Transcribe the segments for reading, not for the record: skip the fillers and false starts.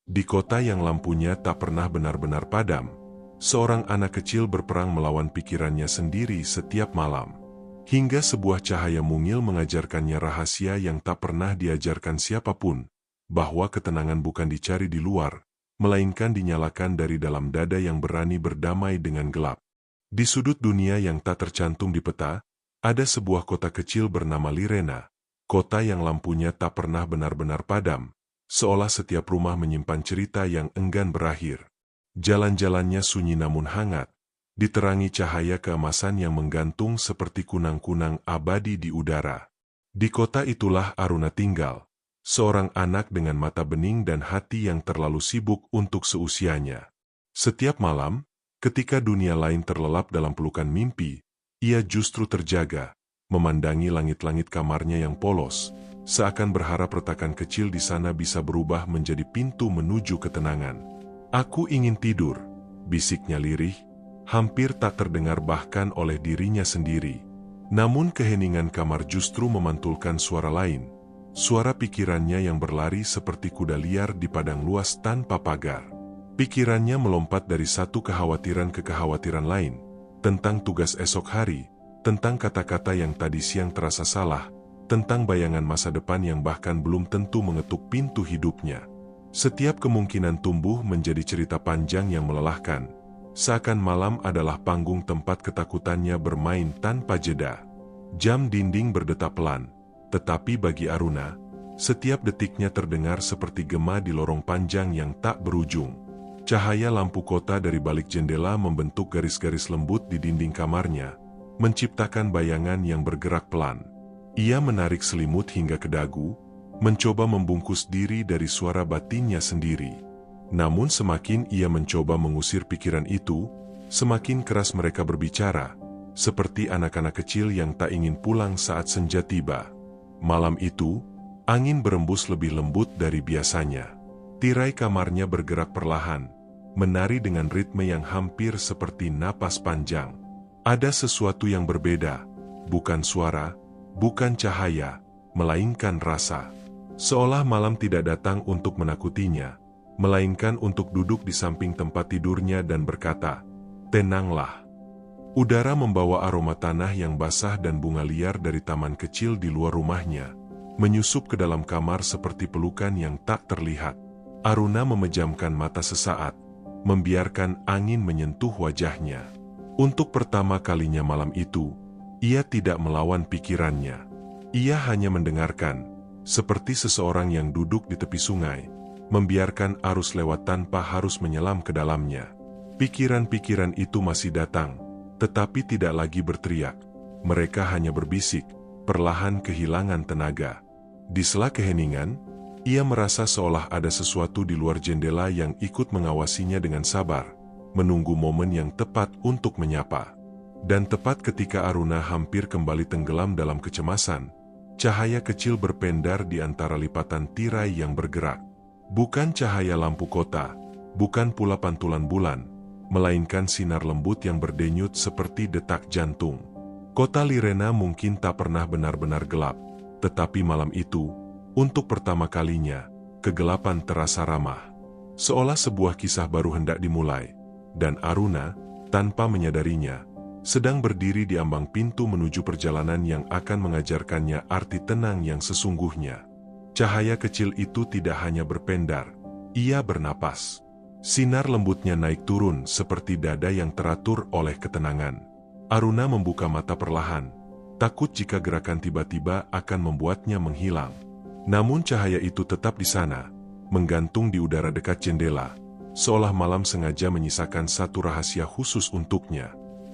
Di kota yang lampunya tak pernah benar-benar padam, seorang anak kecil berperang melawan pikirannya sendiri setiap malam. Hingga sebuah cahaya mungil mengajarkannya rahasia yang tak pernah diajarkan siapapun, bahwa ketenangan bukan dicari di luar, melainkan dinyalakan dari dalam dada yang berani berdamai dengan gelap. Di sudut dunia yang tak tercantum di peta, ada sebuah kota kecil bernama Lirena, kota yang lampunya tak pernah benar-benar padam, seolah setiap rumah menyimpan cerita yang enggan berakhir. Jalan-jalannya sunyi namun hangat, diterangi cahaya keemasan yang menggantung seperti kunang-kunang abadi di udara. Di kota itulah Aruna tinggal, seorang anak dengan mata bening dan hati yang terlalu sibuk untuk seusianya. Setiap malam, ketika dunia lain terlelap dalam pelukan mimpi, ia justru terjaga, memandangi langit-langit kamarnya yang polos, seakan berharap retakan kecil di sana bisa berubah menjadi pintu menuju ketenangan. "Aku ingin tidur," bisiknya lirih, hampir tak terdengar bahkan oleh dirinya sendiri. Namun keheningan kamar justru memantulkan suara lain, suara pikirannya yang berlari seperti kuda liar di padang luas tanpa pagar. Pikirannya melompat dari satu kekhawatiran ke kekhawatiran lain, tentang tugas esok hari, tentang kata-kata yang tadi siang terasa salah, tentang bayangan masa depan yang bahkan belum tentu mengetuk pintu hidupnya. Setiap kemungkinan tumbuh menjadi cerita panjang yang melelahkan, seakan malam adalah panggung tempat ketakutannya bermain tanpa jeda. Jam dinding berdetak pelan, tetapi bagi Aruna, setiap detiknya terdengar seperti gema di lorong panjang yang tak berujung. Cahaya lampu kota dari balik jendela membentuk garis-garis lembut di dinding kamarnya, menciptakan bayangan yang bergerak pelan. Ia menarik selimut hingga ke dagu, mencoba membungkus diri dari suara batinnya sendiri. Namun semakin ia mencoba mengusir pikiran itu, semakin keras mereka berbicara, seperti anak-anak kecil yang tak ingin pulang saat senja tiba. Malam itu, angin berembus lebih lembut dari biasanya. Tirai kamarnya bergerak perlahan, menari dengan ritme yang hampir seperti napas panjang. Ada sesuatu yang berbeda, bukan suara, bukan cahaya, melainkan rasa. Seolah malam tidak datang untuk menakutinya, melainkan untuk duduk di samping tempat tidurnya dan berkata, "Tenanglah." Udara membawa aroma tanah yang basah dan bunga liar dari taman kecil di luar rumahnya, menyusup ke dalam kamar seperti pelukan yang tak terlihat. Aruna memejamkan mata sesaat, membiarkan angin menyentuh wajahnya. Untuk pertama kalinya malam itu, ia tidak melawan pikirannya. Ia hanya mendengarkan, seperti seseorang yang duduk di tepi sungai, membiarkan arus lewat tanpa harus menyelam ke dalamnya. Pikiran-pikiran itu masih datang, tetapi tidak lagi berteriak. Mereka hanya berbisik, perlahan kehilangan tenaga. Di sela keheningan, ia merasa seolah ada sesuatu di luar jendela yang ikut mengawasinya dengan sabar, menunggu momen yang tepat untuk menyapa. Dan tepat ketika Aruna hampir kembali tenggelam dalam kecemasan, cahaya kecil berpendar di antara lipatan tirai yang bergerak. Bukan cahaya lampu kota, bukan pula pantulan bulan, melainkan sinar lembut yang berdenyut seperti detak jantung. Kota Lirena mungkin tak pernah benar-benar gelap, tetapi malam itu, untuk pertama kalinya, kegelapan terasa ramah. Seolah sebuah kisah baru hendak dimulai, dan Aruna, tanpa menyadarinya, sedang berdiri di ambang pintu menuju perjalanan yang akan mengajarkannya arti tenang yang sesungguhnya. Cahaya kecil itu tidak hanya berpendar, ia bernapas. Sinar lembutnya naik turun seperti dada yang teratur oleh ketenangan. Aruna membuka mata perlahan, takut jika gerakan tiba-tiba akan membuatnya menghilang. Namun cahaya itu tetap di sana, menggantung di udara dekat jendela, seolah malam sengaja menyisakan satu rahasia khusus untuknya.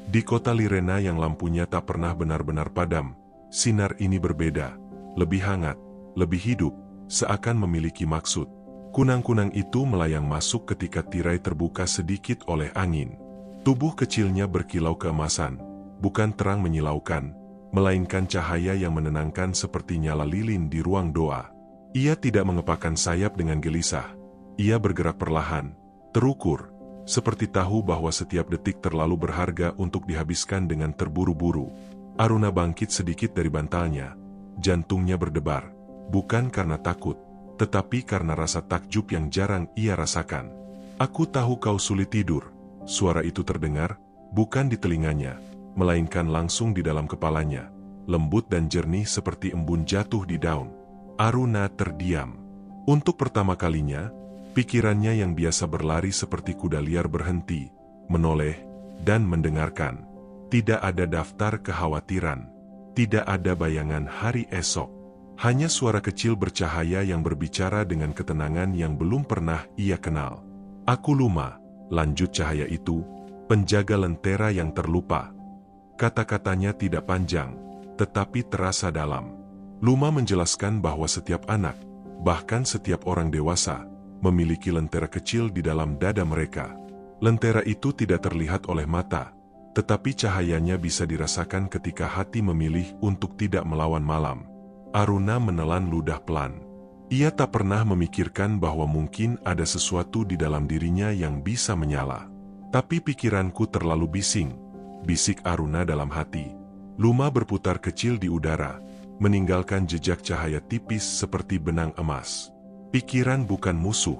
Di kota Lirena yang lampunya tak pernah benar-benar padam, sinar ini berbeda, lebih hangat, lebih hidup, seakan memiliki maksud. Kunang-kunang itu melayang masuk ketika tirai terbuka sedikit oleh angin. Tubuh kecilnya berkilau keemasan, bukan terang menyilaukan, melainkan cahaya yang menenangkan seperti nyala lilin di ruang doa. Ia tidak mengepakkan sayap dengan gelisah, ia bergerak perlahan, terukur, seperti tahu bahwa setiap detik terlalu berharga untuk dihabiskan dengan terburu-buru. Aruna bangkit sedikit dari bantalnya, jantungnya berdebar, bukan karena takut, tetapi karena rasa takjub yang jarang ia rasakan. "Aku tahu kau sulit tidur." Suara itu terdengar, bukan di telinganya, melainkan langsung di dalam kepalanya, lembut dan jernih seperti embun jatuh di daun. Aruna terdiam. Untuk pertama kalinya, pikirannya yang biasa berlari seperti kuda liar berhenti, menoleh, dan mendengarkan. Tidak ada daftar kekhawatiran. Tidak ada bayangan hari esok. Hanya suara kecil bercahaya yang berbicara dengan ketenangan yang belum pernah ia kenal. "Aku Luma," lanjut cahaya itu, "penjaga lentera yang terlupa." Kata-katanya tidak panjang, tetapi terasa dalam. Luma menjelaskan bahwa setiap anak, bahkan setiap orang dewasa, memiliki lentera kecil di dalam dada mereka. Lentera itu tidak terlihat oleh mata, tetapi cahayanya bisa dirasakan ketika hati memilih untuk tidak melawan malam. Aruna menelan ludah pelan. Ia tak pernah memikirkan bahwa mungkin ada sesuatu di dalam dirinya yang bisa menyala. "Tapi pikiranku terlalu bising," bisik Aruna dalam hati. Luma berputar kecil di udara, meninggalkan jejak cahaya tipis seperti benang emas. "Pikiran bukan musuh,"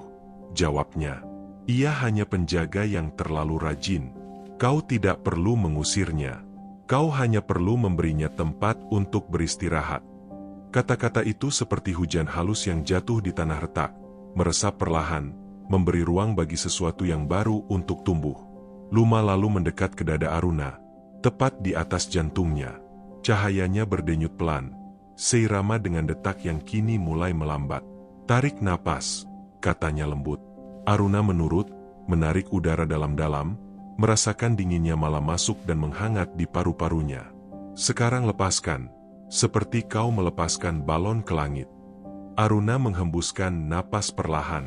jawabnya. "Ia hanya penjaga yang terlalu rajin. Kau tidak perlu mengusirnya. Kau hanya perlu memberinya tempat untuk beristirahat." Kata-kata itu seperti hujan halus yang jatuh di tanah retak, meresap perlahan, memberi ruang bagi sesuatu yang baru untuk tumbuh. Luma lalu mendekat ke dada Aruna, tepat di atas jantungnya. Cahayanya berdenyut pelan, seirama dengan detak yang kini mulai melambat. "Tarik napas," katanya lembut. Aruna menurut, menarik udara dalam-dalam, merasakan dinginnya malam masuk dan menghangat di paru-parunya. "Sekarang lepaskan, seperti kau melepaskan balon ke langit." Aruna menghembuskan napas perlahan.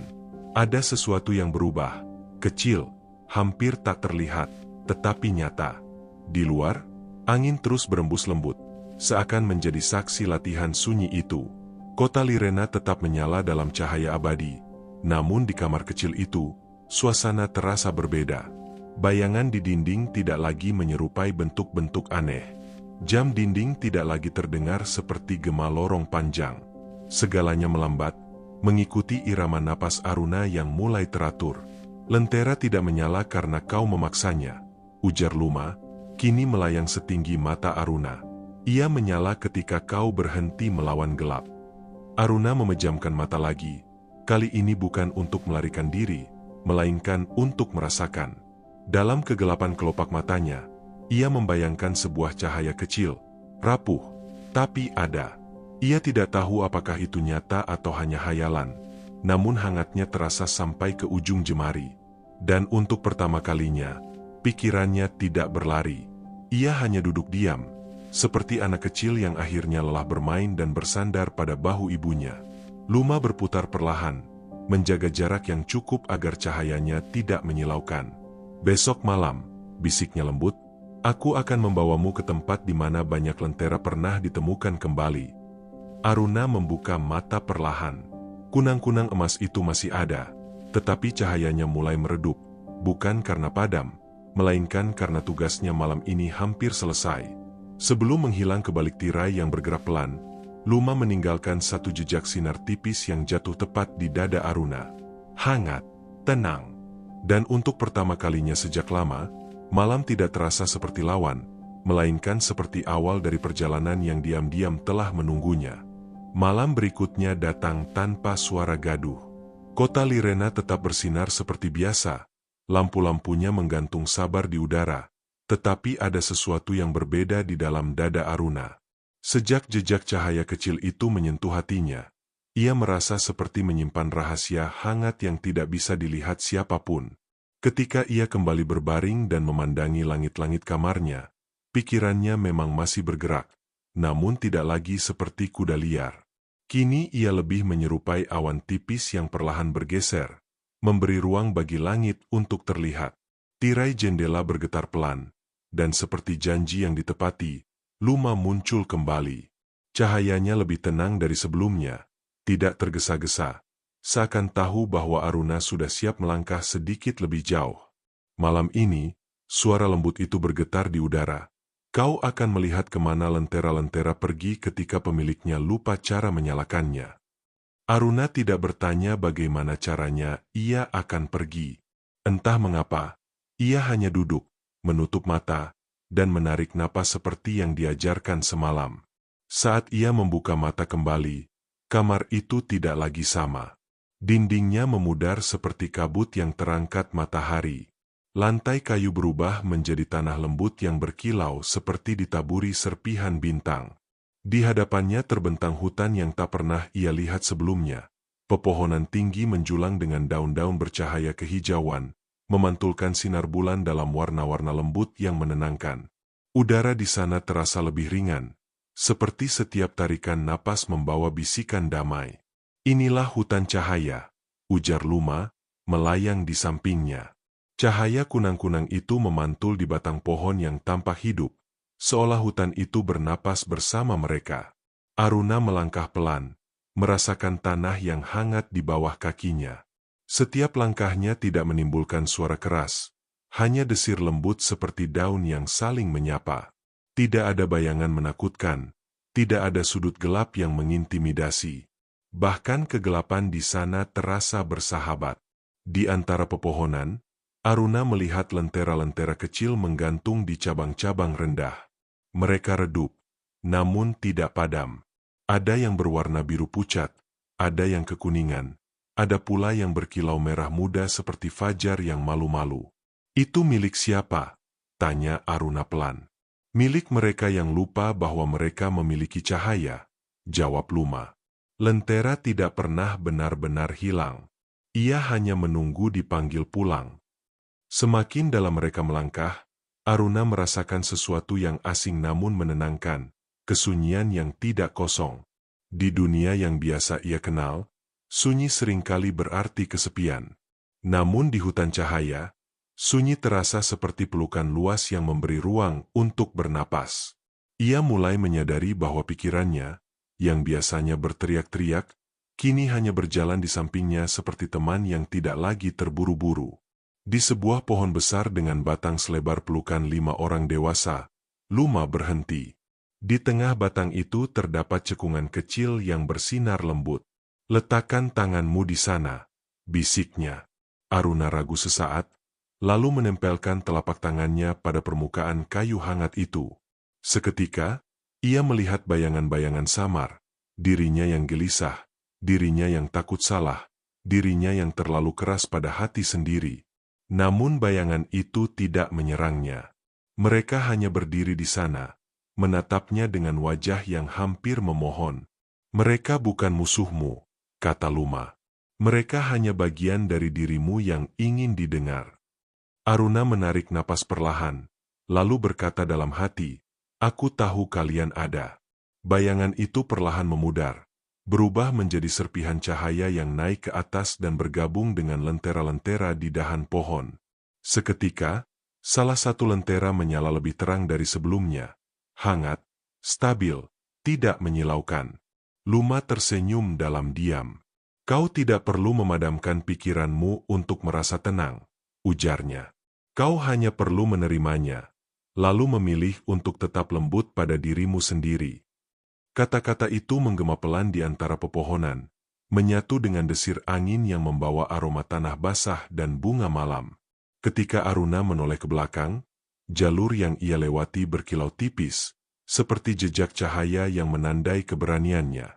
Ada sesuatu yang berubah, kecil, hampir tak terlihat, tetapi nyata. Di luar, angin terus berembus lembut, seakan menjadi saksi latihan sunyi itu. Kota Lirena tetap menyala dalam cahaya abadi, namun di kamar kecil itu, suasana terasa berbeda. Bayangan di dinding tidak lagi menyerupai bentuk-bentuk aneh. Jam dinding tidak lagi terdengar seperti gema lorong panjang. Segalanya melambat, mengikuti irama napas Aruna yang mulai teratur. "Lentera tidak menyala karena kau memaksanya," ujar Luma, kini melayang setinggi mata Aruna. "Ia menyala ketika kau berhenti melawan gelap." Aruna memejamkan mata lagi, kali ini bukan untuk melarikan diri, melainkan untuk merasakan. Dalam kegelapan kelopak matanya, ia membayangkan sebuah cahaya kecil, rapuh, tapi ada. Ia tidak tahu apakah itu nyata atau hanya hayalan, namun hangatnya terasa sampai ke ujung jemari. Dan untuk pertama kalinya, pikirannya tidak berlari. Ia hanya duduk diam, seperti anak kecil yang akhirnya lelah bermain dan bersandar pada bahu ibunya. Luma berputar perlahan, menjaga jarak yang cukup agar cahayanya tidak menyilaukan. "Besok malam," bisiknya lembut, "aku akan membawamu ke tempat di mana banyak lentera pernah ditemukan kembali." Aruna membuka mata perlahan. Kunang-kunang emas itu masih ada, tetapi cahayanya mulai meredup, bukan karena padam, melainkan karena tugasnya malam ini hampir selesai. Sebelum menghilang ke balik tirai yang bergerak pelan, Luma meninggalkan satu jejak sinar tipis yang jatuh tepat di dada Aruna. Hangat, tenang, dan untuk pertama kalinya sejak lama, malam tidak terasa seperti lawan, melainkan seperti awal dari perjalanan yang diam-diam telah menunggunya. Malam berikutnya datang tanpa suara gaduh. Kota Lirena tetap bersinar seperti biasa, lampu-lampunya menggantung sabar di udara, tetapi ada sesuatu yang berbeda di dalam dada Aruna. Sejak jejak cahaya kecil itu menyentuh hatinya, ia merasa seperti menyimpan rahasia hangat yang tidak bisa dilihat siapapun. Ketika ia kembali berbaring dan memandangi langit-langit kamarnya, pikirannya memang masih bergerak, namun tidak lagi seperti kuda liar. Kini ia lebih menyerupai awan tipis yang perlahan bergeser, memberi ruang bagi langit untuk terlihat. Tirai jendela bergetar pelan, dan seperti janji yang ditepati, Luma muncul kembali. Cahayanya lebih tenang dari sebelumnya, tidak tergesa-gesa, seakan tahu bahwa Aruna sudah siap melangkah sedikit lebih jauh. Malam ini, suara lembut itu bergetar di udara. "Kau akan melihat kemana lentera-lentera pergi ketika pemiliknya lupa cara menyalakannya." Aruna tidak bertanya bagaimana caranya ia akan pergi. Entah mengapa, ia hanya duduk, menutup mata, dan menarik napas seperti yang diajarkan semalam. Saat ia membuka mata kembali, kamar itu tidak lagi sama. Dindingnya memudar seperti kabut yang terangkat matahari. Lantai kayu berubah menjadi tanah lembut yang berkilau seperti ditaburi serpihan bintang. Di hadapannya terbentang hutan yang tak pernah ia lihat sebelumnya. Pepohonan tinggi menjulang dengan daun-daun bercahaya kehijauan, memantulkan sinar bulan dalam warna-warna lembut yang menenangkan. Udara di sana terasa lebih ringan, seperti setiap tarikan napas membawa bisikan damai. Inilah hutan cahaya, ujar Luma, melayang di sampingnya. Cahaya kunang-kunang itu memantul di batang pohon yang tampak hidup, seolah hutan itu bernapas bersama mereka. Aruna melangkah pelan, merasakan tanah yang hangat di bawah kakinya. Setiap langkahnya tidak menimbulkan suara keras, hanya desir lembut seperti daun yang saling menyapa. Tidak ada bayangan menakutkan, tidak ada sudut gelap yang mengintimidasi. Bahkan kegelapan di sana terasa bersahabat. Di antara pepohonan, Aruna melihat lentera-lentera kecil menggantung di cabang-cabang rendah. Mereka redup, namun tidak padam. Ada yang berwarna biru pucat, ada yang kekuningan, ada pula yang berkilau merah muda seperti fajar yang malu-malu. Itu milik siapa? Tanya Aruna pelan. Milik mereka yang lupa bahwa mereka memiliki cahaya, jawab Luma. Lentera tidak pernah benar-benar hilang. Ia hanya menunggu dipanggil pulang. Semakin dalam mereka melangkah, Aruna merasakan sesuatu yang asing namun menenangkan, kesunyian yang tidak kosong. Di dunia yang biasa ia kenal, sunyi seringkali berarti kesepian. Namun di hutan cahaya, sunyi terasa seperti pelukan luas yang memberi ruang untuk bernapas. Ia mulai menyadari bahwa pikirannya, yang biasanya berteriak-teriak, kini hanya berjalan di sampingnya seperti teman yang tidak lagi terburu-buru. Di sebuah pohon besar dengan batang selebar pelukan 5 orang dewasa, Luma berhenti. Di tengah batang itu terdapat cekungan kecil yang bersinar lembut. Letakkan tanganmu di sana, bisiknya. Aruna ragu sesaat, lalu menempelkan telapak tangannya pada permukaan kayu hangat itu. Seketika, ia melihat bayangan-bayangan samar, dirinya yang gelisah, dirinya yang takut salah, dirinya yang terlalu keras pada hati sendiri. Namun bayangan itu tidak menyerangnya. Mereka hanya berdiri di sana, menatapnya dengan wajah yang hampir memohon. Mereka bukan musuhmu, kata Luma. Mereka hanya bagian dari dirimu yang ingin didengar. Aruna menarik napas perlahan, lalu berkata dalam hati, aku tahu kalian ada. Bayangan itu perlahan memudar, berubah menjadi serpihan cahaya yang naik ke atas dan bergabung dengan lentera-lentera di dahan pohon. Seketika, salah satu lentera menyala lebih terang dari sebelumnya. Hangat, stabil, tidak menyilaukan. Luma tersenyum dalam diam. Kau tidak perlu memadamkan pikiranmu untuk merasa tenang, ujarnya. Kau hanya perlu menerimanya, lalu memilih untuk tetap lembut pada dirimu sendiri. Kata-kata itu menggema pelan di antara pepohonan, menyatu dengan desir angin yang membawa aroma tanah basah dan bunga malam. Ketika Aruna menoleh ke belakang, jalur yang ia lewati berkilau tipis, seperti jejak cahaya yang menandai keberaniannya.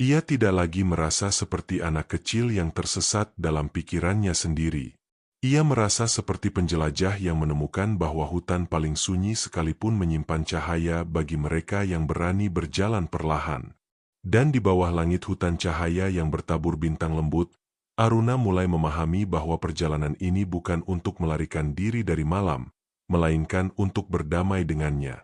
Ia tidak lagi merasa seperti anak kecil yang tersesat dalam pikirannya sendiri. Ia merasa seperti penjelajah yang menemukan bahwa hutan paling sunyi sekalipun menyimpan cahaya bagi mereka yang berani berjalan perlahan. Dan di bawah langit hutan cahaya yang bertabur bintang lembut, Aruna mulai memahami bahwa perjalanan ini bukan untuk melarikan diri dari malam, melainkan untuk berdamai dengannya.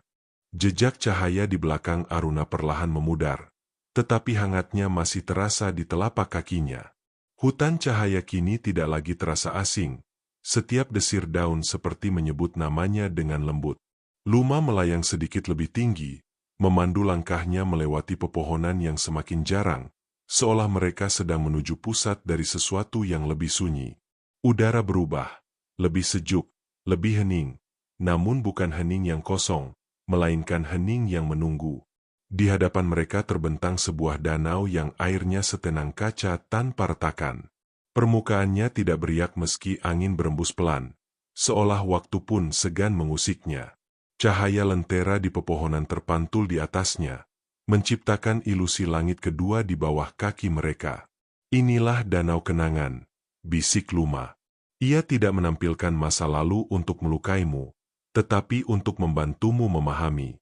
Jejak cahaya di belakang Aruna perlahan memudar, tetapi hangatnya masih terasa di telapak kakinya. Hutan cahaya kini tidak lagi terasa asing. Setiap desir daun seperti menyebut namanya dengan lembut. Luma melayang sedikit lebih tinggi, memandu langkahnya melewati pepohonan yang semakin jarang, seolah mereka sedang menuju pusat dari sesuatu yang lebih sunyi. Udara berubah, lebih sejuk, lebih hening, namun bukan hening yang kosong, melainkan hening yang menunggu. Di hadapan mereka terbentang sebuah danau yang airnya setenang kaca tanpa retakan. Permukaannya tidak beriak meski angin berembus pelan, seolah waktu pun segan mengusiknya. Cahaya lentera di pepohonan terpantul di atasnya, menciptakan ilusi langit kedua di bawah kaki mereka. Inilah danau kenangan, bisik Luma. Ia tidak menampilkan masa lalu untuk melukaimu, tetapi untuk membantumu memahami.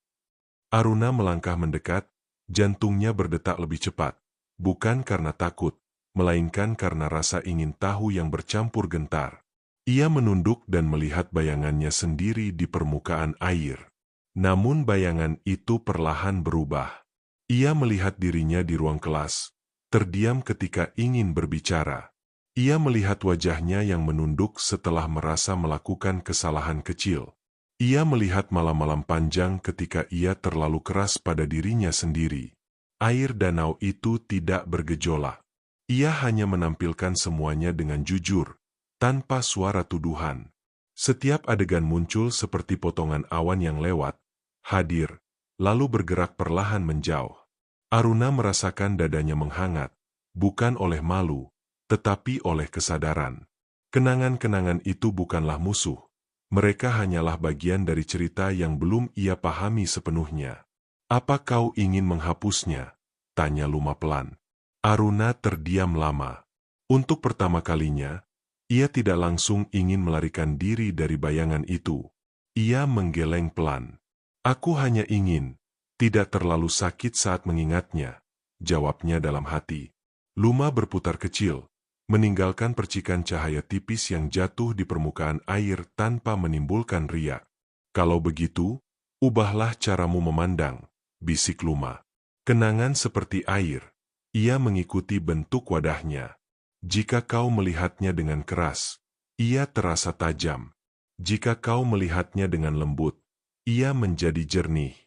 Aruna melangkah mendekat, jantungnya berdetak lebih cepat, bukan karena takut, melainkan karena rasa ingin tahu yang bercampur gentar. Ia menunduk dan melihat bayangannya sendiri di permukaan air. Namun bayangan itu perlahan berubah. Ia melihat dirinya di ruang kelas, terdiam ketika ingin berbicara. Ia melihat wajahnya yang menunduk setelah merasa melakukan kesalahan kecil. Ia melihat malam-malam panjang ketika ia terlalu keras pada dirinya sendiri. Air danau itu tidak bergejolak. Ia hanya menampilkan semuanya dengan jujur, tanpa suara tuduhan. Setiap adegan muncul seperti potongan awan yang lewat, hadir, lalu bergerak perlahan menjauh. Aruna merasakan dadanya menghangat, bukan oleh malu, tetapi oleh kesadaran. Kenangan-kenangan itu bukanlah musuh. Mereka hanyalah bagian dari cerita yang belum ia pahami sepenuhnya. "Apa kau ingin menghapusnya?" tanya Luma pelan. Aruna terdiam lama. Untuk pertama kalinya, ia tidak langsung ingin melarikan diri dari bayangan itu. Ia menggeleng pelan. "Aku hanya ingin tidak terlalu sakit saat mengingatnya," jawabnya dalam hati. Luma berputar kecil, meninggalkan percikan cahaya tipis yang jatuh di permukaan air tanpa menimbulkan riak. "Kalau begitu, ubahlah caramu memandang," bisik Luma. "Kenangan seperti air." Ia mengikuti bentuk wadahnya. "Jika kau melihatnya dengan keras, ia terasa tajam. Jika kau melihatnya dengan lembut, ia menjadi jernih."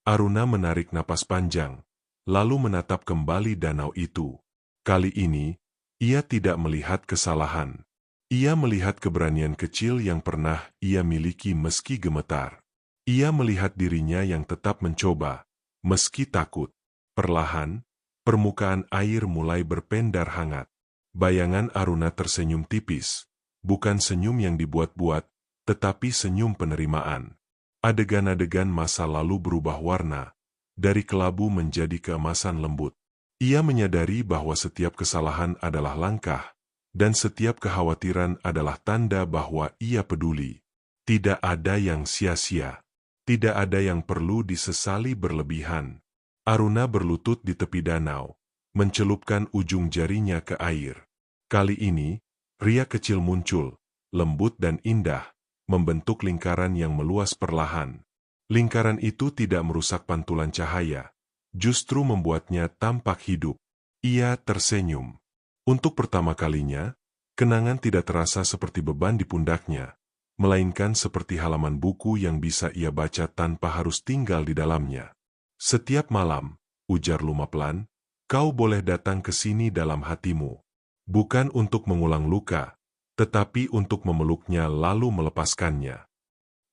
Aruna menarik napas panjang, lalu menatap kembali danau itu. Kali ini, ia tidak melihat kesalahan. Ia melihat keberanian kecil yang pernah ia miliki meski gemetar. Ia melihat dirinya yang tetap mencoba, meski takut. Perlahan, permukaan air mulai berpendar hangat. Bayangan Aruna tersenyum tipis, bukan senyum yang dibuat-buat, tetapi senyum penerimaan. Adegan-adegan masa lalu berubah warna, dari kelabu menjadi keemasan lembut. Ia menyadari bahwa setiap kesalahan adalah langkah, dan setiap kekhawatiran adalah tanda bahwa ia peduli. Tidak ada yang sia-sia. Tidak ada yang perlu disesali berlebihan. Aruna berlutut di tepi danau, mencelupkan ujung jarinya ke air. Kali ini, riak kecil muncul, lembut dan indah, membentuk lingkaran yang meluas perlahan. Lingkaran itu tidak merusak pantulan cahaya, justru membuatnya tampak hidup. Ia tersenyum. Untuk pertama kalinya, kenangan tidak terasa seperti beban di pundaknya, melainkan seperti halaman buku yang bisa ia baca tanpa harus tinggal di dalamnya. "Setiap malam," ujar Luma pelan, "kau boleh datang ke sini dalam hatimu. Bukan untuk mengulang luka, tetapi untuk memeluknya lalu melepaskannya."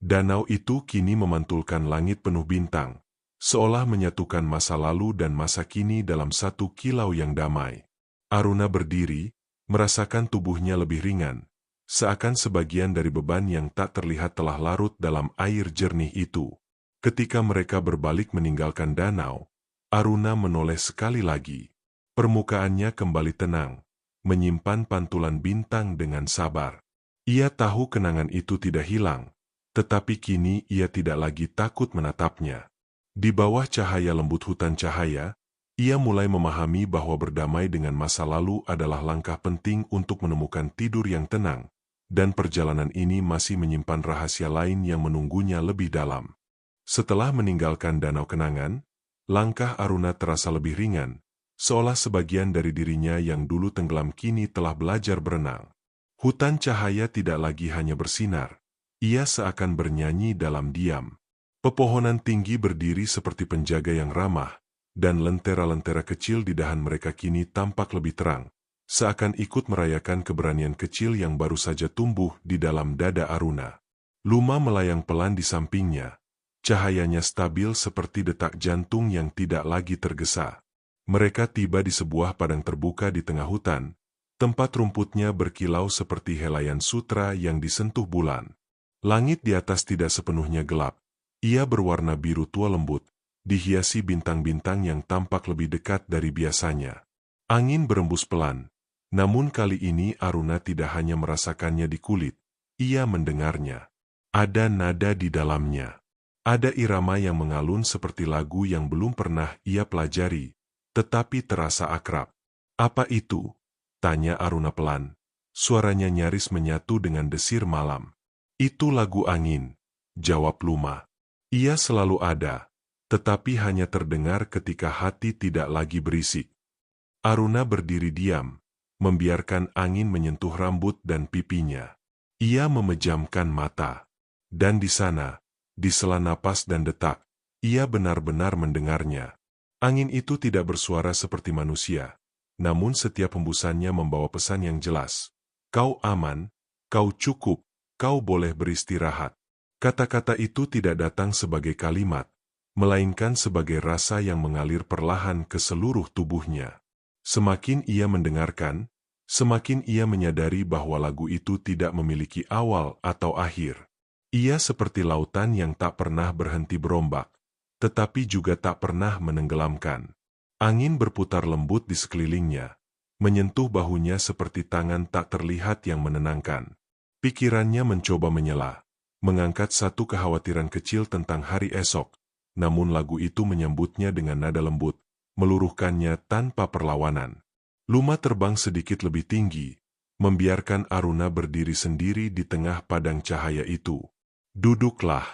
Danau itu kini memantulkan langit penuh bintang, seolah menyatukan masa lalu dan masa kini dalam satu kilau yang damai. Aruna berdiri, merasakan tubuhnya lebih ringan, seakan sebagian dari beban yang tak terlihat telah larut dalam air jernih itu. Ketika mereka berbalik meninggalkan danau, Aruna menoleh sekali lagi. Permukaannya kembali tenang, menyimpan pantulan bintang dengan sabar. Ia tahu kenangan itu tidak hilang, tetapi kini ia tidak lagi takut menatapnya. Di bawah cahaya lembut hutan cahaya, ia mulai memahami bahwa berdamai dengan masa lalu adalah langkah penting untuk menemukan tidur yang tenang, dan perjalanan ini masih menyimpan rahasia lain yang menunggunya lebih dalam. Setelah meninggalkan danau kenangan, langkah Aruna terasa lebih ringan, seolah sebagian dari dirinya yang dulu tenggelam kini telah belajar berenang. Hutan cahaya tidak lagi hanya bersinar, ia seakan bernyanyi dalam diam. Pepohonan tinggi berdiri seperti penjaga yang ramah, dan lentera-lentera kecil di dahan mereka kini tampak lebih terang, seakan ikut merayakan keberanian kecil yang baru saja tumbuh di dalam dada Aruna. Luma melayang pelan di sampingnya, Cahayanya stabil seperti detak jantung yang tidak lagi tergesa. Mereka tiba di sebuah padang terbuka di tengah hutan, tempat rumputnya berkilau seperti helaian sutra yang disentuh bulan. Langit di atas tidak sepenuhnya gelap. Ia berwarna biru tua lembut, dihiasi bintang-bintang yang tampak lebih dekat dari biasanya. Angin berembus pelan, namun kali ini Aruna tidak hanya merasakannya di kulit, ia mendengarnya. Ada nada di dalamnya. Ada irama yang mengalun seperti lagu yang belum pernah ia pelajari, tetapi terasa akrab. Apa itu? Tanya Aruna pelan. Suaranya nyaris menyatu dengan desir malam. Itu lagu angin, jawab Luma. Ia selalu ada, tetapi hanya terdengar ketika hati tidak lagi berisik. Aruna berdiri diam, membiarkan angin menyentuh rambut dan pipinya. Ia memejamkan mata. Dan di sana, di sela napas dan detak, ia benar-benar mendengarnya. Angin itu tidak bersuara seperti manusia, namun setiap hembusannya membawa pesan yang jelas. Kau aman, kau cukup, kau boleh beristirahat. Kata-kata itu tidak datang sebagai kalimat, melainkan sebagai rasa yang mengalir perlahan ke seluruh tubuhnya. Semakin ia mendengarkan, semakin ia menyadari bahwa lagu itu tidak memiliki awal atau akhir. Ia seperti lautan yang tak pernah berhenti berombak, tetapi juga tak pernah menenggelamkan. Angin berputar lembut di sekelilingnya, menyentuh bahunya seperti tangan tak terlihat yang menenangkan. Pikirannya mencoba menyela, mengangkat satu kekhawatiran kecil tentang hari esok, namun lagu itu menyambutnya dengan nada lembut, meluruhkannya tanpa perlawanan. Luma terbang sedikit lebih tinggi, membiarkan Aruna berdiri sendiri di tengah padang cahaya itu. Duduklah,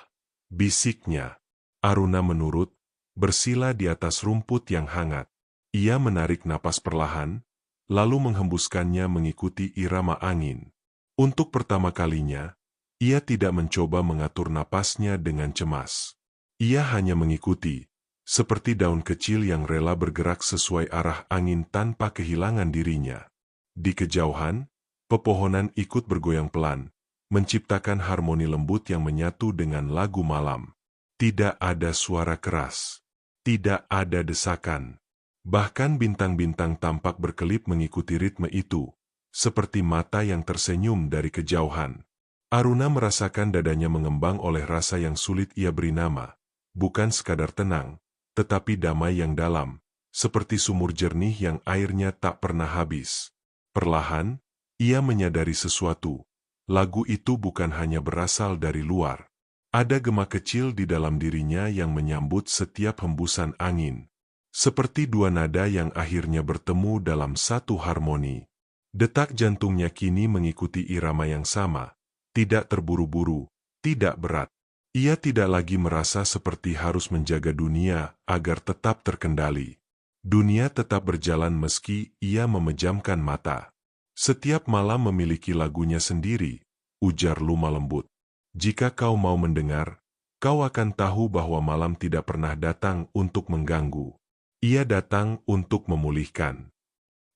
bisiknya. Aruna menurut, bersila di atas rumput yang hangat. Ia menarik napas perlahan, lalu menghembuskannya mengikuti irama angin. Untuk pertama kalinya, ia tidak mencoba mengatur napasnya dengan cemas. Ia hanya mengikuti, seperti daun kecil yang rela bergerak sesuai arah angin tanpa kehilangan dirinya. Di kejauhan, pepohonan ikut bergoyang pelan, menciptakan harmoni lembut yang menyatu dengan lagu malam. Tidak ada suara keras. Tidak ada desakan. Bahkan bintang-bintang tampak berkelip mengikuti ritme itu, seperti mata yang tersenyum dari kejauhan. Aruna merasakan dadanya mengembang oleh rasa yang sulit ia beri nama. Bukan sekadar tenang, tetapi damai yang dalam, seperti sumur jernih yang airnya tak pernah habis. Perlahan, ia menyadari sesuatu. Lagu itu bukan hanya berasal dari luar. Ada gema kecil di dalam dirinya yang menyambut setiap hembusan angin. Seperti dua nada yang akhirnya bertemu dalam satu harmoni. Detak jantungnya kini mengikuti irama yang sama. Tidak terburu-buru, tidak berat. Ia tidak lagi merasa seperti harus menjaga dunia agar tetap terkendali. Dunia tetap berjalan meski ia memejamkan mata. Setiap malam memiliki lagunya sendiri, ujar Luma lembut. Jika kau mau mendengar, kau akan tahu bahwa malam tidak pernah datang untuk mengganggu. Ia datang untuk memulihkan.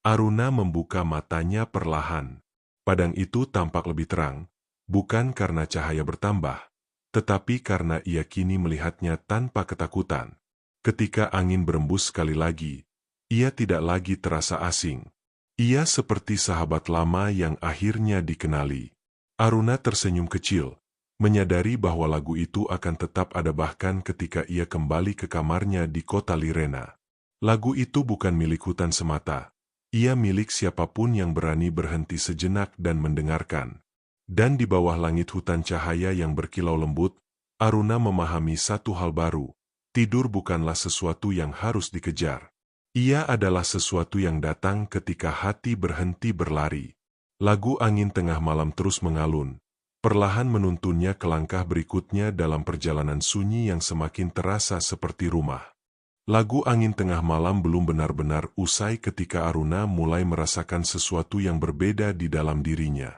Aruna membuka matanya perlahan. Padang itu tampak lebih terang, bukan karena cahaya bertambah, tetapi karena ia kini melihatnya tanpa ketakutan. Ketika angin berembus sekali lagi, ia tidak lagi terasa asing. Ia seperti sahabat lama yang akhirnya dikenali. Aruna tersenyum kecil, menyadari bahwa lagu itu akan tetap ada bahkan ketika ia kembali ke kamarnya di kota Lirena. Lagu itu bukan milik hutan semata. Ia milik siapapun yang berani berhenti sejenak dan mendengarkan. Dan di bawah langit hutan cahaya yang berkilau lembut, Aruna memahami satu hal baru. Tidur bukanlah sesuatu yang harus dikejar. Ia adalah sesuatu yang datang ketika hati berhenti berlari. Lagu angin tengah malam terus mengalun, perlahan menuntunnya ke langkah berikutnya dalam perjalanan sunyi yang semakin terasa seperti rumah. Lagu angin tengah malam belum benar-benar usai ketika Aruna mulai merasakan sesuatu yang berbeda di dalam dirinya.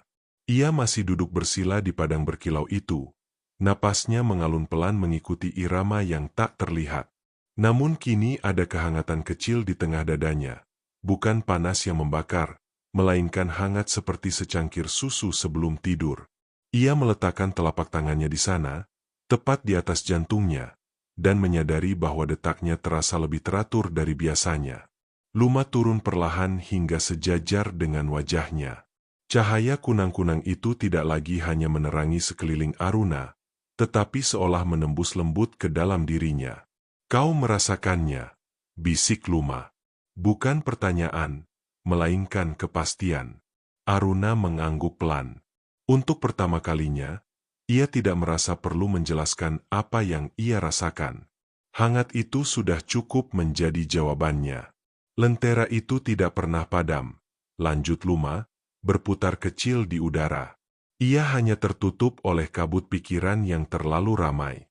Ia masih duduk bersila di padang berkilau itu. Napasnya mengalun pelan mengikuti irama yang tak terlihat. Namun kini ada kehangatan kecil di tengah dadanya. Bukan panas yang membakar, melainkan hangat seperti secangkir susu sebelum tidur. Ia meletakkan telapak tangannya di sana, tepat di atas jantungnya, dan menyadari bahwa detaknya terasa lebih teratur dari biasanya. Luma turun perlahan hingga sejajar dengan wajahnya. Cahaya kunang-kunang itu tidak lagi hanya menerangi sekeliling Aruna, tetapi seolah menembus lembut ke dalam dirinya. "Kau merasakannya," bisik Luma. "Bukan pertanyaan, melainkan kepastian." Aruna mengangguk pelan. Untuk pertama kalinya, ia tidak merasa perlu menjelaskan apa yang ia rasakan. Hangat itu sudah cukup menjadi jawabannya. "Lentera itu tidak pernah padam," lanjut Luma, "berputar kecil di udara. Ia hanya tertutup oleh kabut pikiran yang terlalu ramai."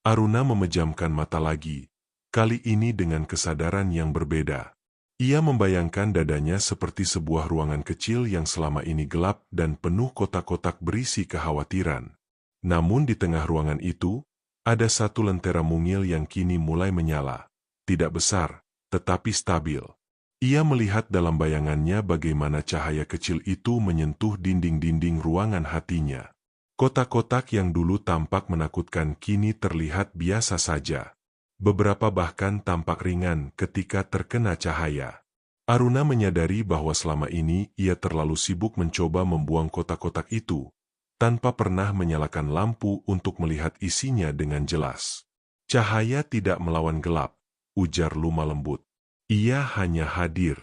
Aruna memejamkan mata lagi, kali ini dengan kesadaran yang berbeda. Ia membayangkan dadanya seperti sebuah ruangan kecil yang selama ini gelap dan penuh kotak-kotak berisi kekhawatiran. Namun di tengah ruangan itu, ada satu lentera mungil yang kini mulai menyala. Tidak besar, tetapi stabil. Ia melihat dalam bayangannya bagaimana cahaya kecil itu menyentuh dinding-dinding ruangan hatinya. Kotak-kotak yang dulu tampak menakutkan kini terlihat biasa saja. Beberapa bahkan tampak ringan ketika terkena cahaya. Aruna menyadari bahwa selama ini ia terlalu sibuk mencoba membuang kotak-kotak itu, tanpa pernah menyalakan lampu untuk melihat isinya dengan jelas. "Cahaya tidak melawan gelap," ujar Luma lembut. "Ia hanya hadir."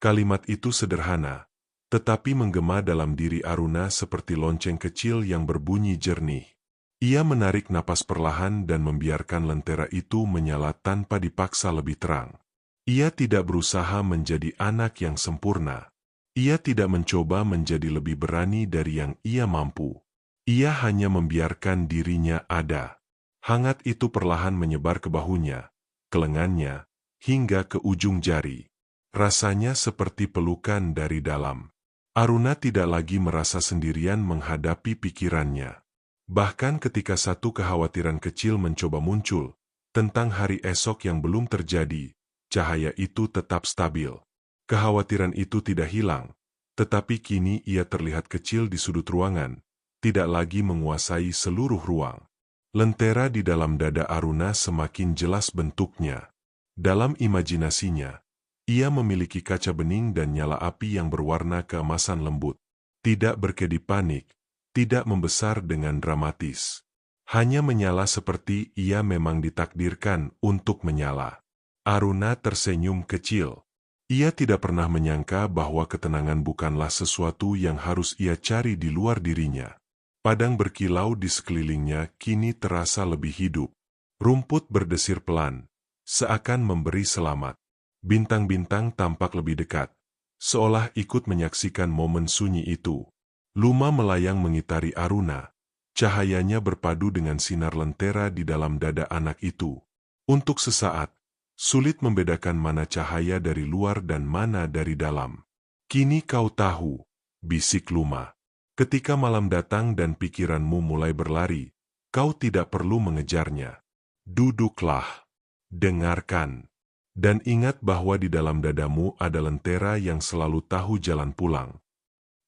Kalimat itu sederhana, tetapi menggema dalam diri Aruna seperti lonceng kecil yang berbunyi jernih. Ia menarik napas perlahan dan membiarkan lentera itu menyala tanpa dipaksa lebih terang. Ia tidak berusaha menjadi anak yang sempurna. Ia tidak mencoba menjadi lebih berani dari yang ia mampu. Ia hanya membiarkan dirinya ada. Hangat itu perlahan menyebar ke bahunya, ke lengannya, hingga ke ujung jari. Rasanya seperti pelukan dari dalam. Aruna tidak lagi merasa sendirian menghadapi pikirannya. Bahkan ketika satu kekhawatiran kecil mencoba muncul, tentang hari esok yang belum terjadi, cahaya itu tetap stabil. Kekhawatiran itu tidak hilang, tetapi kini ia terlihat kecil di sudut ruangan, tidak lagi menguasai seluruh ruang. Lentera di dalam dada Aruna semakin jelas bentuknya. Dalam imajinasinya, ia memiliki kaca bening dan nyala api yang berwarna keemasan lembut. Tidak berkedip panik, tidak membesar dengan dramatis. Hanya menyala seperti ia memang ditakdirkan untuk menyala. Aruna tersenyum kecil. Ia tidak pernah menyangka bahwa ketenangan bukanlah sesuatu yang harus ia cari di luar dirinya. Padang berkilau di sekelilingnya kini terasa lebih hidup. Rumput berdesir pelan, seakan memberi selamat. Bintang-bintang tampak lebih dekat, seolah ikut menyaksikan momen sunyi itu. Luma melayang mengitari Aruna. Cahayanya berpadu dengan sinar lentera di dalam dada anak itu. Untuk sesaat, sulit membedakan mana cahaya dari luar dan mana dari dalam. "Kini kau tahu," bisik Luma. "Ketika malam datang dan pikiranmu mulai berlari, kau tidak perlu mengejarnya. Duduklah, dengarkan, dan ingat bahwa di dalam dadamu ada lentera yang selalu tahu jalan pulang."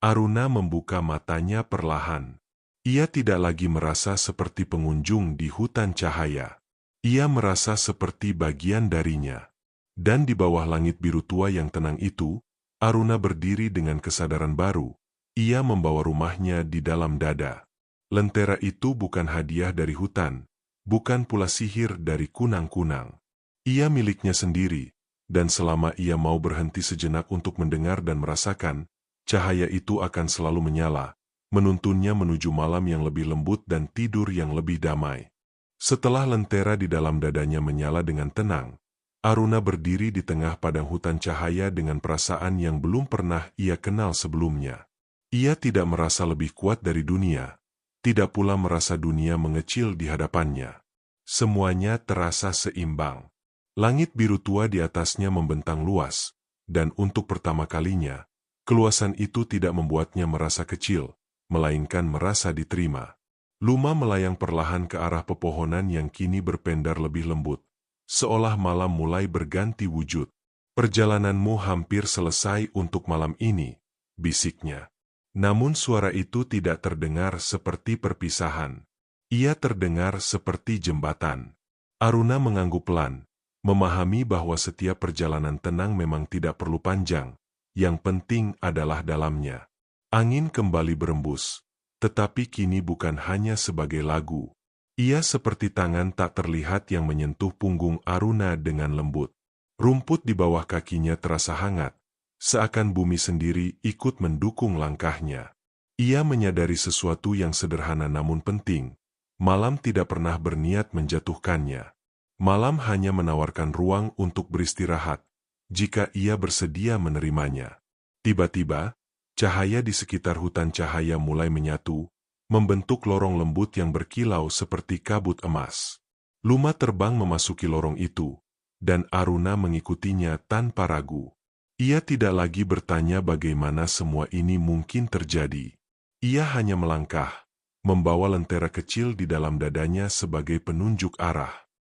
Aruna membuka matanya perlahan. Ia tidak lagi merasa seperti pengunjung di hutan cahaya. Ia merasa seperti bagian darinya. Dan di bawah langit biru tua yang tenang itu, Aruna berdiri dengan kesadaran baru. Ia membawa rumahnya di dalam dada. Lentera itu bukan hadiah dari hutan, bukan pula sihir dari kunang-kunang. Ia miliknya sendiri, dan selama ia mau berhenti sejenak untuk mendengar dan merasakan, cahaya itu akan selalu menyala, menuntunnya menuju malam yang lebih lembut dan tidur yang lebih damai. Setelah lentera di dalam dadanya menyala dengan tenang, Aruna berdiri di tengah padang hutan cahaya dengan perasaan yang belum pernah ia kenal sebelumnya. Ia tidak merasa lebih kuat dari dunia, tidak pula merasa dunia mengecil di hadapannya. Semuanya terasa seimbang. Langit biru tua di atasnya membentang luas, dan untuk pertama kalinya, keluasan itu tidak membuatnya merasa kecil, melainkan merasa diterima. Luma melayang perlahan ke arah pepohonan yang kini berpendar lebih lembut, seolah malam mulai berganti wujud. "Perjalananmu hampir selesai untuk malam ini," bisiknya. Namun suara itu tidak terdengar seperti perpisahan. Ia terdengar seperti jembatan. Aruna mengangguk pelan, memahami bahwa setiap perjalanan tenang memang tidak perlu panjang, yang penting adalah dalamnya. Angin kembali berembus, tetapi kini bukan hanya sebagai lagu. Ia seperti tangan tak terlihat yang menyentuh punggung Aruna dengan lembut. Rumput di bawah kakinya terasa hangat, seakan bumi sendiri ikut mendukung langkahnya. Ia menyadari sesuatu yang sederhana namun penting. Malam tidak pernah berniat menjatuhkannya. Malam hanya menawarkan ruang untuk beristirahat, jika ia bersedia menerimanya. Tiba-tiba, cahaya di sekitar hutan cahaya mulai menyatu, membentuk lorong lembut yang berkilau seperti kabut emas. Luma terbang memasuki lorong itu, dan Aruna mengikutinya tanpa ragu. Ia tidak lagi bertanya bagaimana semua ini mungkin terjadi. Ia hanya melangkah, membawa lentera kecil di dalam dadanya sebagai penunjuk arah.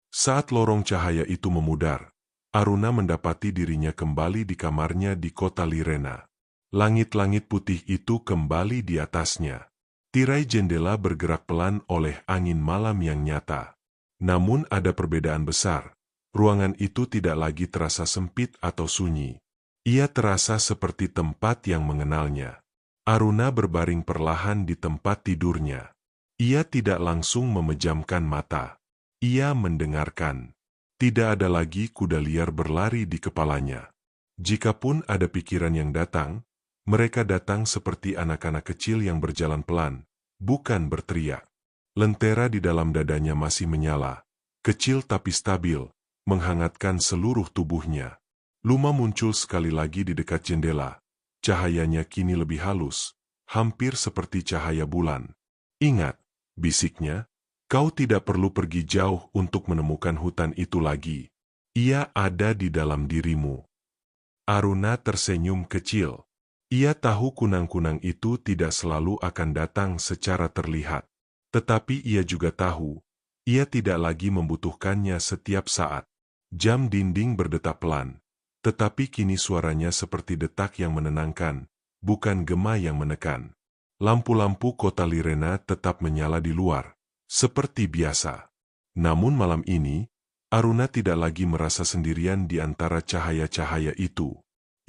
Saat lorong cahaya itu memudar, Aruna mendapati dirinya kembali di kamarnya di kota Lirena. Langit-langit putih itu kembali di atasnya. Tirai jendela bergerak pelan oleh angin malam yang nyata. Namun ada perbedaan besar. Ruangan itu tidak lagi terasa sempit atau sunyi. Ia terasa seperti tempat yang mengenalnya. Aruna berbaring perlahan di tempat tidurnya. Ia tidak langsung memejamkan mata. Ia mendengarkan. Tidak ada lagi kuda liar berlari di kepalanya. Jikapun ada pikiran yang datang, mereka datang seperti anak-anak kecil yang berjalan pelan, bukan berteriak. Lentera di dalam dadanya masih menyala, kecil tapi stabil, menghangatkan seluruh tubuhnya. Luma muncul sekali lagi di dekat jendela. Cahayanya kini lebih halus, hampir seperti cahaya bulan. Ingat, bisiknya, kau tidak perlu pergi jauh untuk menemukan hutan itu lagi. Ia ada di dalam dirimu. Aruna tersenyum kecil. Ia tahu kunang-kunang itu tidak selalu akan datang secara terlihat. Tetapi ia juga tahu, ia tidak lagi membutuhkannya setiap saat. Jam dinding berdetak pelan, tetapi kini suaranya seperti detak yang menenangkan, bukan gema yang menekan. Lampu-lampu kota Lirena tetap menyala di luar, seperti biasa. Namun malam ini, Aruna tidak lagi merasa sendirian di antara cahaya-cahaya itu.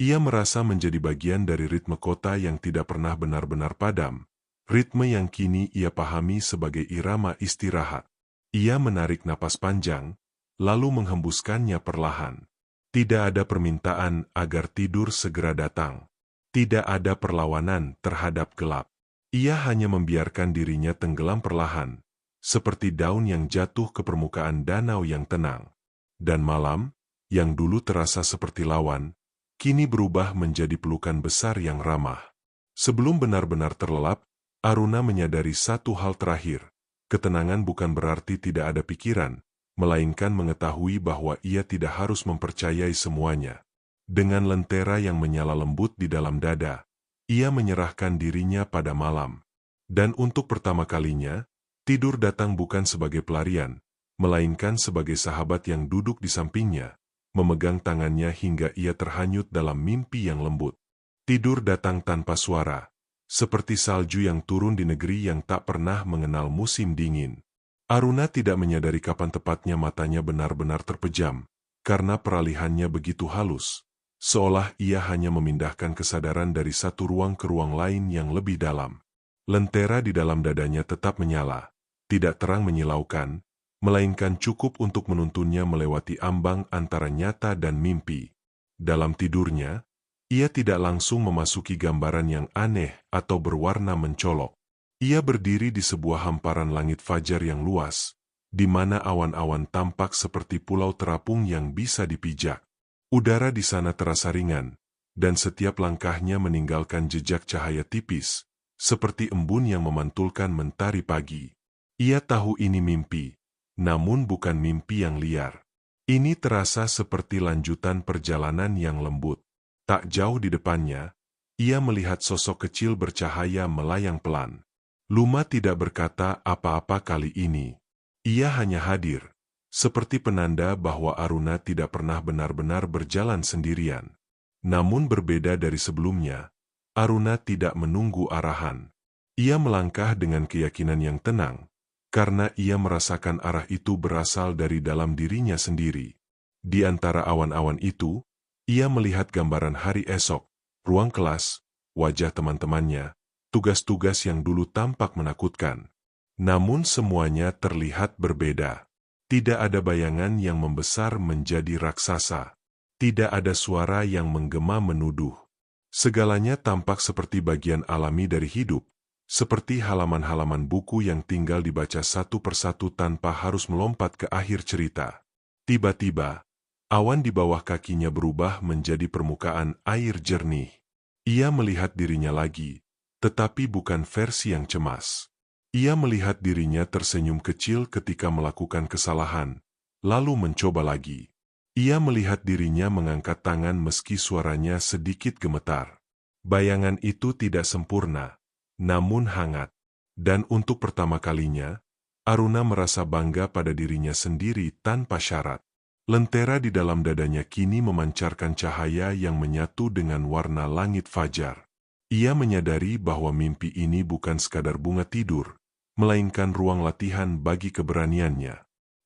Ia merasa menjadi bagian dari ritme kota yang tidak pernah benar-benar padam, ritme yang kini ia pahami sebagai irama istirahat. Ia menarik napas panjang, lalu menghembuskannya perlahan. Tidak ada permintaan agar tidur segera datang. Tidak ada perlawanan terhadap gelap. Ia hanya membiarkan dirinya tenggelam perlahan, seperti daun yang jatuh ke permukaan danau yang tenang. Dan malam, yang dulu terasa seperti lawan, kini berubah menjadi pelukan besar yang ramah. Sebelum benar-benar terlelap, Aruna menyadari satu hal terakhir. Ketenangan bukan berarti tidak ada pikiran, melainkan mengetahui bahwa ia tidak harus mempercayai semuanya. Dengan lentera yang menyala lembut di dalam dada, ia menyerahkan dirinya pada malam. Dan untuk pertama kalinya, tidur datang bukan sebagai pelarian, melainkan sebagai sahabat yang duduk di sampingnya, memegang tangannya hingga ia terhanyut dalam mimpi yang lembut. Tidur datang tanpa suara, seperti salju yang turun di negeri yang tak pernah mengenal musim dingin. Aruna tidak menyadari kapan tepatnya matanya benar-benar terpejam, karena peralihannya begitu halus, seolah ia hanya memindahkan kesadaran dari satu ruang ke ruang lain yang lebih dalam. Lentera di dalam dadanya tetap menyala, tidak terang menyilaukan, melainkan cukup untuk menuntunnya melewati ambang antara nyata dan mimpi. Dalam tidurnya, ia tidak langsung memasuki gambaran yang aneh atau berwarna mencolok. Ia berdiri di sebuah hamparan langit fajar yang luas, di mana awan-awan tampak seperti pulau terapung yang bisa dipijak. Udara di sana terasa ringan, dan setiap langkahnya meninggalkan jejak cahaya tipis, seperti embun yang memantulkan mentari pagi. Ia tahu ini mimpi, namun bukan mimpi yang liar. Ini terasa seperti lanjutan perjalanan yang lembut. Tak jauh di depannya, ia melihat sosok kecil bercahaya melayang pelan. Luma tidak berkata apa-apa kali ini. Ia hanya hadir, seperti penanda bahwa Aruna tidak pernah benar-benar berjalan sendirian. Namun berbeda dari sebelumnya, Aruna tidak menunggu arahan. Ia melangkah dengan keyakinan yang tenang, karena ia merasakan arah itu berasal dari dalam dirinya sendiri. Di antara awan-awan itu, ia melihat gambaran hari esok, ruang kelas, wajah teman-temannya, tugas-tugas yang dulu tampak menakutkan. Namun semuanya terlihat berbeda. Tidak ada bayangan yang membesar menjadi raksasa. Tidak ada suara yang menggema menuduh. Segalanya tampak seperti bagian alami dari hidup, seperti halaman-halaman buku yang tinggal dibaca satu persatu tanpa harus melompat ke akhir cerita. Tiba-tiba, awan di bawah kakinya berubah menjadi permukaan air jernih. Ia melihat dirinya lagi, tetapi bukan versi yang cemas. Ia melihat dirinya tersenyum kecil ketika melakukan kesalahan, lalu mencoba lagi. Ia melihat dirinya mengangkat tangan meski suaranya sedikit gemetar. Bayangan itu tidak sempurna, namun hangat. Dan untuk pertama kalinya, Aruna merasa bangga pada dirinya sendiri tanpa syarat. Lentera di dalam dadanya kini memancarkan cahaya yang menyatu dengan warna langit fajar. Ia menyadari bahwa mimpi ini bukan sekadar bunga tidur, melainkan ruang latihan bagi keberaniannya.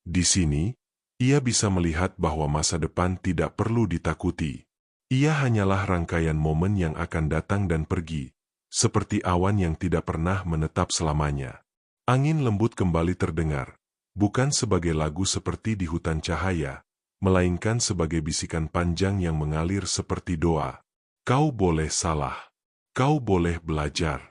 Di sini, ia bisa melihat bahwa masa depan tidak perlu ditakuti. Ia hanyalah rangkaian momen yang akan datang dan pergi, seperti awan yang tidak pernah menetap selamanya. Angin lembut kembali terdengar, bukan sebagai lagu seperti di hutan cahaya, melainkan sebagai bisikan panjang yang mengalir seperti doa. Kau boleh salah. Kau boleh belajar.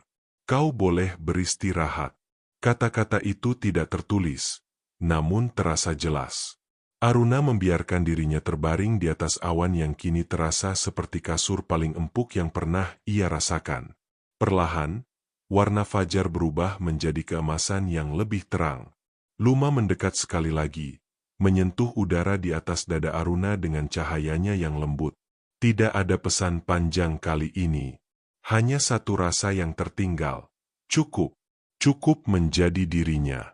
Kau boleh beristirahat. Kata-kata itu tidak tertulis, namun terasa jelas. Aruna membiarkan dirinya terbaring di atas awan yang kini terasa seperti kasur paling empuk yang pernah ia rasakan. Perlahan, warna fajar berubah menjadi keemasan yang lebih terang. Luma mendekat sekali lagi, menyentuh udara di atas dada Aruna dengan cahayanya yang lembut. Tidak ada pesan panjang kali ini. Hanya satu rasa yang tertinggal. Cukup. Cukup menjadi dirinya.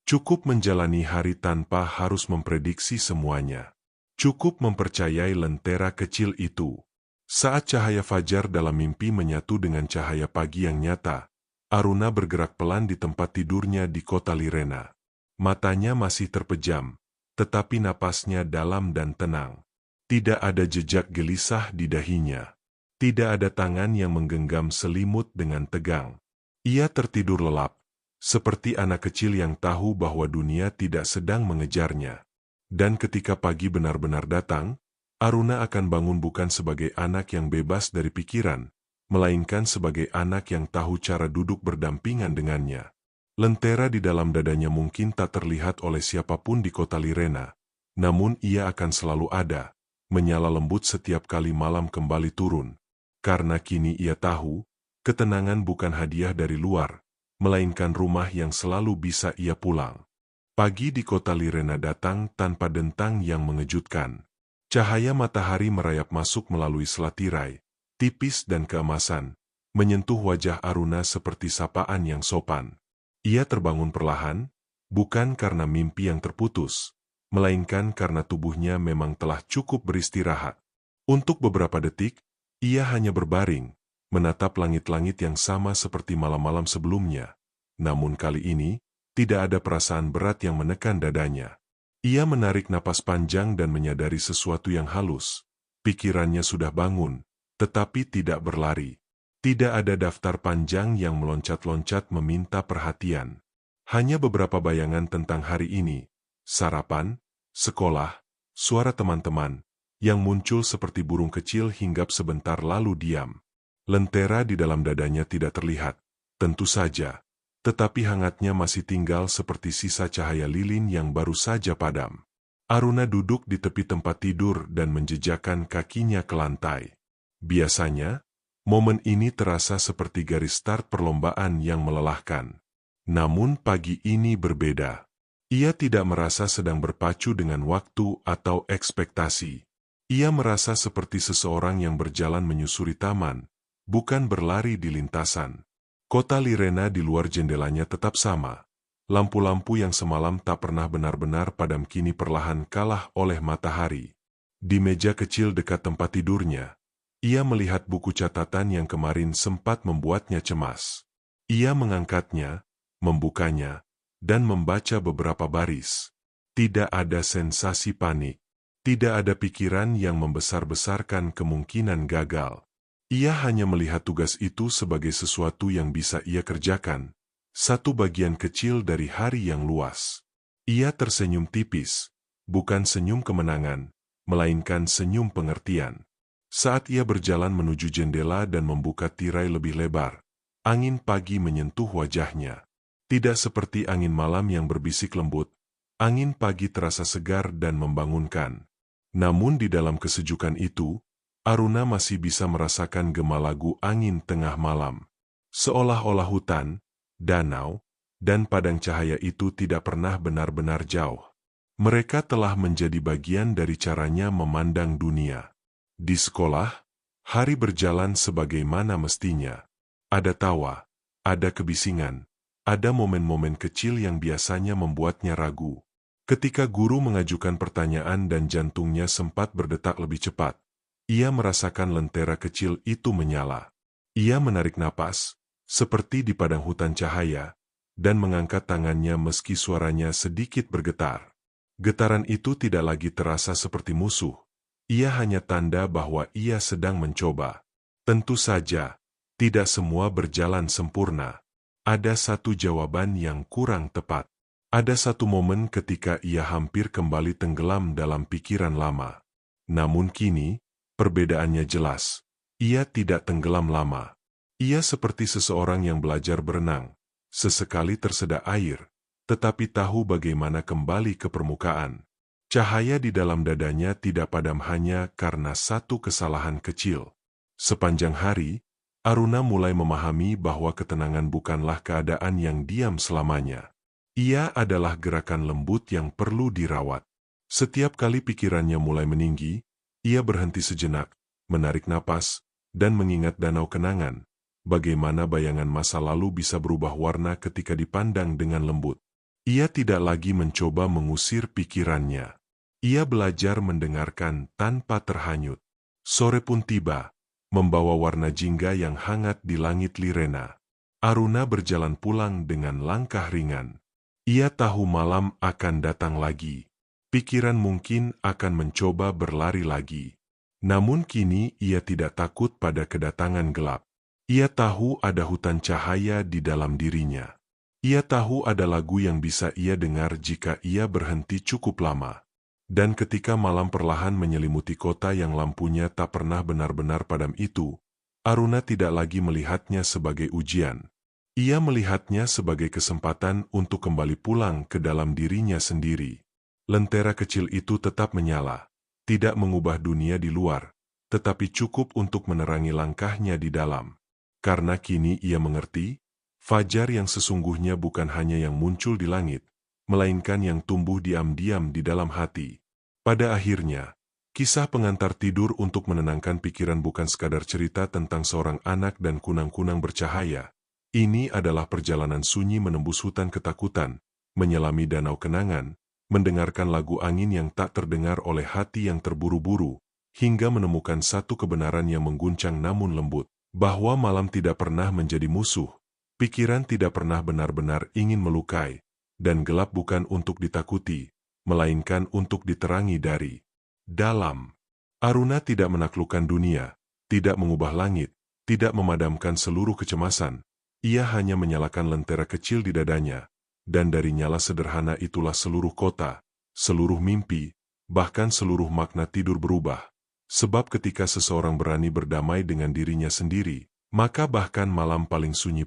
Cukup menjalani hari tanpa harus memprediksi semuanya. Cukup mempercayai lentera kecil itu. Saat cahaya fajar dalam mimpi menyatu dengan cahaya pagi yang nyata, Aruna bergerak pelan di tempat tidurnya di kota Lirena. Matanya masih terpejam, tetapi napasnya dalam dan tenang. Tidak ada jejak gelisah di dahinya. Tidak ada tangan yang menggenggam selimut dengan tegang. Ia tertidur lelap, seperti anak kecil yang tahu bahwa dunia tidak sedang mengejarnya. Dan ketika pagi benar-benar datang, Aruna akan bangun bukan sebagai anak yang bebas dari pikiran, melainkan sebagai anak yang tahu cara duduk berdampingan dengannya. Lentera di dalam dadanya mungkin tak terlihat oleh siapapun di kota Lirena, namun ia akan selalu ada, menyala lembut setiap kali malam kembali turun. Karena kini ia tahu, ketenangan bukan hadiah dari luar, melainkan rumah yang selalu bisa ia pulang. Pagi di kota Lirena datang tanpa dentang yang mengejutkan. Cahaya matahari merayap masuk melalui selat tirai, tipis dan keemasan, menyentuh wajah Aruna seperti sapaan yang sopan. Ia terbangun perlahan, bukan karena mimpi yang terputus, melainkan karena tubuhnya memang telah cukup beristirahat. Untuk beberapa detik, ia hanya berbaring, menatap langit-langit yang sama seperti malam-malam sebelumnya. Namun kali ini, tidak ada perasaan berat yang menekan dadanya. Ia menarik napas panjang dan menyadari sesuatu yang halus. Pikirannya sudah bangun, tetapi tidak berlari. Tidak ada daftar panjang yang meloncat-loncat meminta perhatian. Hanya beberapa bayangan tentang hari ini, sarapan, sekolah, suara teman-teman, yang muncul seperti burung kecil hinggap sebentar lalu diam. Lentera di dalam dadanya tidak terlihat, tentu saja, tetapi hangatnya masih tinggal seperti sisa cahaya lilin yang baru saja padam. Aruna duduk di tepi tempat tidur dan menjejakkan kakinya ke lantai. Biasanya, momen ini terasa seperti garis start perlombaan yang melelahkan. Namun pagi ini berbeda. Ia tidak merasa sedang berpacu dengan waktu atau ekspektasi. Ia merasa seperti seseorang yang berjalan menyusuri taman, bukan berlari di lintasan. Kota Lirena di luar jendelanya tetap sama. Lampu-lampu yang semalam tak pernah benar-benar padam kini perlahan kalah oleh matahari. Di meja kecil dekat tempat tidurnya, ia melihat buku catatan yang kemarin sempat membuatnya cemas. Ia mengangkatnya, membukanya, dan membaca beberapa baris. Tidak ada sensasi panik. Tidak ada pikiran yang membesar-besarkan kemungkinan gagal. Ia hanya melihat tugas itu sebagai sesuatu yang bisa ia kerjakan, satu bagian kecil dari hari yang luas. Ia tersenyum tipis, bukan senyum kemenangan, melainkan senyum pengertian. Saat ia berjalan menuju jendela dan membuka tirai lebih lebar, angin pagi menyentuh wajahnya. Tidak seperti angin malam yang berbisik lembut, angin pagi terasa segar dan membangunkan. Namun di dalam kesejukan itu, Aruna masih bisa merasakan gema lagu angin tengah malam. Seolah-olah hutan, danau, dan padang cahaya itu tidak pernah benar-benar jauh. Mereka telah menjadi bagian dari caranya memandang dunia. Di sekolah, hari berjalan sebagaimana mestinya. Ada tawa, ada kebisingan, ada momen-momen kecil yang biasanya membuatnya ragu. Ketika guru mengajukan pertanyaan dan jantungnya sempat berdetak lebih cepat, ia merasakan lentera kecil itu menyala. Ia menarik napas, seperti di padang hutan cahaya, dan mengangkat tangannya meski suaranya sedikit bergetar. Getaran itu tidak lagi terasa seperti musuh. Ia hanya tanda bahwa ia sedang mencoba. Tentu saja, tidak semua berjalan sempurna. Ada satu jawaban yang kurang tepat. Ada satu momen ketika ia hampir kembali tenggelam dalam pikiran lama. Namun kini, perbedaannya jelas. Ia tidak tenggelam lama. Ia seperti seseorang yang belajar berenang, sesekali tersedak air, tetapi tahu bagaimana kembali ke permukaan. Cahaya di dalam dadanya tidak padam hanya karena satu kesalahan kecil. Sepanjang hari, Aruna mulai memahami bahwa ketenangan bukanlah keadaan yang diam selamanya. Ia adalah gerakan lembut yang perlu dirawat. Setiap kali pikirannya mulai meninggi, ia berhenti sejenak, menarik napas, dan mengingat danau kenangan. Bagaimana bayangan masa lalu bisa berubah warna ketika dipandang dengan lembut. Ia tidak lagi mencoba mengusir pikirannya. Ia belajar mendengarkan tanpa terhanyut. Sore pun tiba, membawa warna jingga yang hangat di langit lirena. Aruna berjalan pulang dengan langkah ringan. Ia tahu malam akan datang lagi. Pikiran mungkin akan mencoba berlari lagi. Namun kini ia tidak takut pada kedatangan gelap. Ia tahu ada hutan cahaya di dalam dirinya. Ia tahu ada lagu yang bisa ia dengar jika ia berhenti cukup lama. Dan ketika malam perlahan menyelimuti kota yang lampunya tak pernah benar-benar padam itu, Aruna tidak lagi melihatnya sebagai ujian. Ia melihatnya sebagai kesempatan untuk kembali pulang ke dalam dirinya sendiri. Lentera kecil itu tetap menyala, tidak mengubah dunia di luar, tetapi cukup untuk menerangi langkahnya di dalam. Karena kini ia mengerti, fajar yang sesungguhnya bukan hanya yang muncul di langit, melainkan yang tumbuh diam-diam di dalam hati. Pada akhirnya, kisah pengantar tidur untuk menenangkan pikiran bukan sekadar cerita tentang seorang anak dan kunang-kunang bercahaya. Ini adalah perjalanan sunyi menembus hutan ketakutan, menyelami danau kenangan, mendengarkan lagu angin yang tak terdengar oleh hati yang terburu-buru, hingga menemukan satu kebenaran yang mengguncang namun lembut, bahwa malam tidak pernah menjadi musuh, pikiran tidak pernah benar-benar ingin melukai, dan gelap bukan untuk ditakuti, melainkan untuk diterangi dari dalam. Aruna tidak menaklukkan dunia, tidak mengubah langit, tidak memadamkan seluruh kecemasan. Ia hanya menyalakan lentera kecil di dadanya, dan dari nyala sederhana itulah seluruh kota, seluruh mimpi, bahkan seluruh makna tidur berubah. Sebab ketika seseorang berani berdamai dengan dirinya sendiri, maka bahkan malam paling sunyi pun